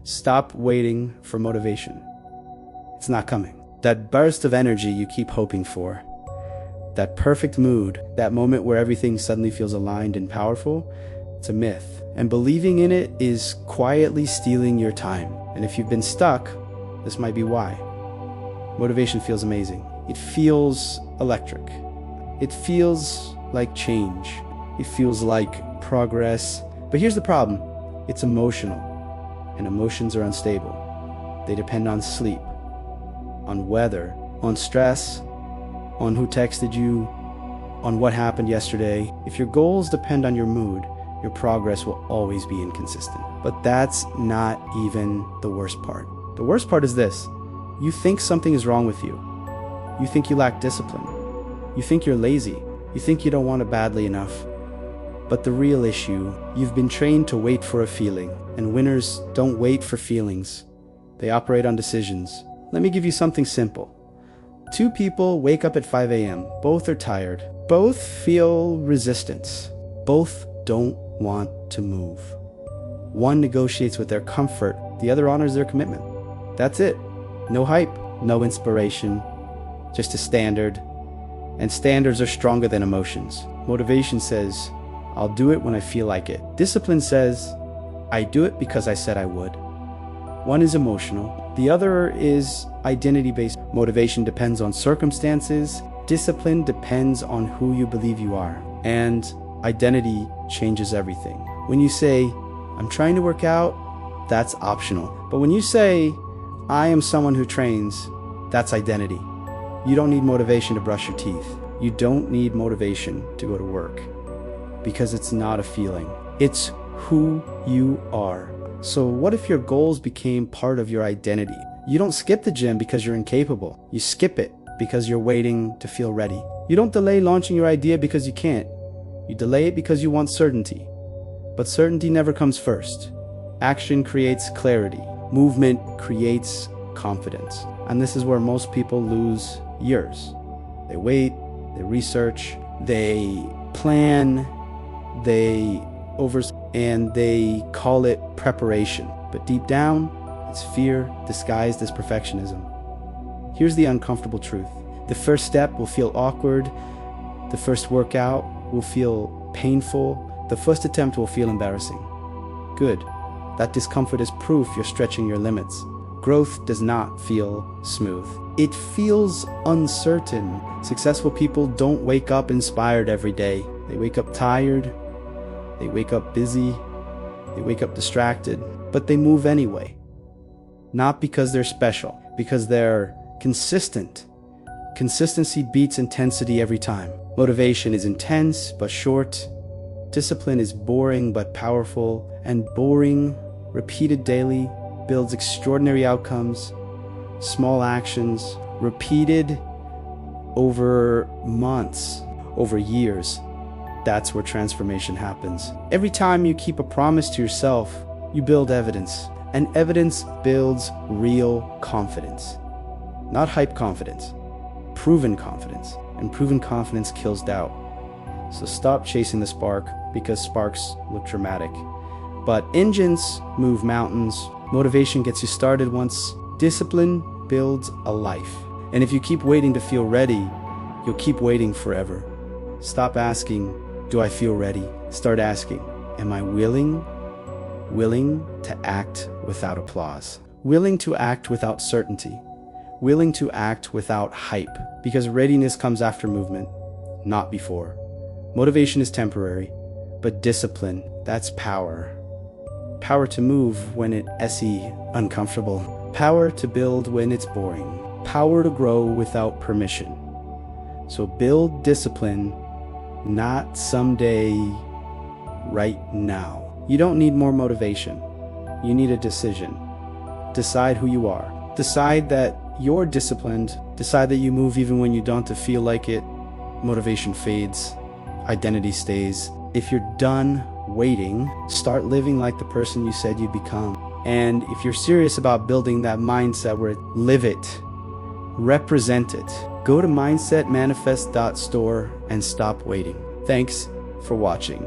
Stop waiting for motivation. It's not coming. That burst of energy you keep hoping for, that perfect mood, that moment where everything suddenly feels aligned and powerful, it's a myth. And believing in it is quietly stealing your time. And if you've been stuck, this might be why. Motivation feels amazing. It feels electric. It feels like change. It feels like progress. But here's the problem. It's emotional. And emotions are unstable. They depend on sleep, on weather, on stress, on who texted you, on what happened yesterday. If your goals depend on your mood, your progress will always be inconsistent. But that's not even the worst part. The worst part is this. You think something is wrong with you. You think you lack discipline. You think you're lazy. You think you don't want it badly enough. But the real issue, you've been trained to wait for a feeling, and winners don't wait for feelings. They operate on decisions. Let me give you something simple. Two people wake up at 5 a.m. Both are tired. Both feel resistance. Both don't want to move. One negotiates with their comfort. The other honors their commitment. That's it. No hype, no inspiration, just a standard. And standards are stronger than emotions. Motivation says, I'll do it when I feel like it. Discipline says, I do it because I said I would. One is emotional. The other is identity-based. Motivation depends on circumstances. Discipline depends on who you believe you are. And identity changes everything. When you say, I'm trying to work out, that's optional. But when you say, I am someone who trains, that's identity. You don't need motivation to brush your teeth. You don't need motivation to go to work. Because it's not a feeling. It's who you are. So what if your goals became part of your identity? You don't skip the gym because you're incapable. You skip it because you're waiting to feel ready. You don't delay launching your idea because you can't. You delay it because you want certainty. But certainty never comes first. Action creates clarity. Movement creates confidence. And this is where most people lose years. They wait, they research, they plan, and they call it preparation. But deep down, it's fear disguised as perfectionism. Here's the uncomfortable truth. The first step will feel awkward. The first workout will feel painful. The first attempt will feel embarrassing. Good. That discomfort is proof you're stretching your limits. Growth does not feel smooth. It feels uncertain. Successful people don't wake up inspired every day. They wake up tired. They wake up busy. They wake up distracted. But they move anyway. Not because they're special, because they're consistent. Consistency beats intensity every time. Motivation is intense but short. Discipline is boring but powerful. And boring, repeated daily, builds extraordinary outcomes. Small actions, repeated over months, over years. That's where transformation happens. Every time you keep a promise to yourself, you build evidence. And evidence builds real confidence. Not hype confidence, proven confidence. And proven confidence kills doubt. So stop chasing the spark, because sparks look dramatic. But engines move mountains. Motivation gets you started once. Discipline builds a life. And if you keep waiting to feel ready, you'll keep waiting forever. Stop asking, do I feel ready? Start asking, am I willing to act without applause? Willing to act without certainty? Willing to act without hype? Because readiness comes after movement, not before. Motivation is temporary, but discipline, that's power. Power to move when it's uncomfortable. Power to build when it's boring. Power to grow without permission. So build discipline, not someday, right now. You don't need more motivation. You need a decision. Decide who you are. Decide that you're disciplined. Decide that you move even when you don't feel like it. Motivation fades. Identity stays. If you're done waiting, start living like the person you said you'd become. And if you're serious about building that mindset where live it, represent it, go to mindsetmanifest.store and stop waiting. Thanks for watching.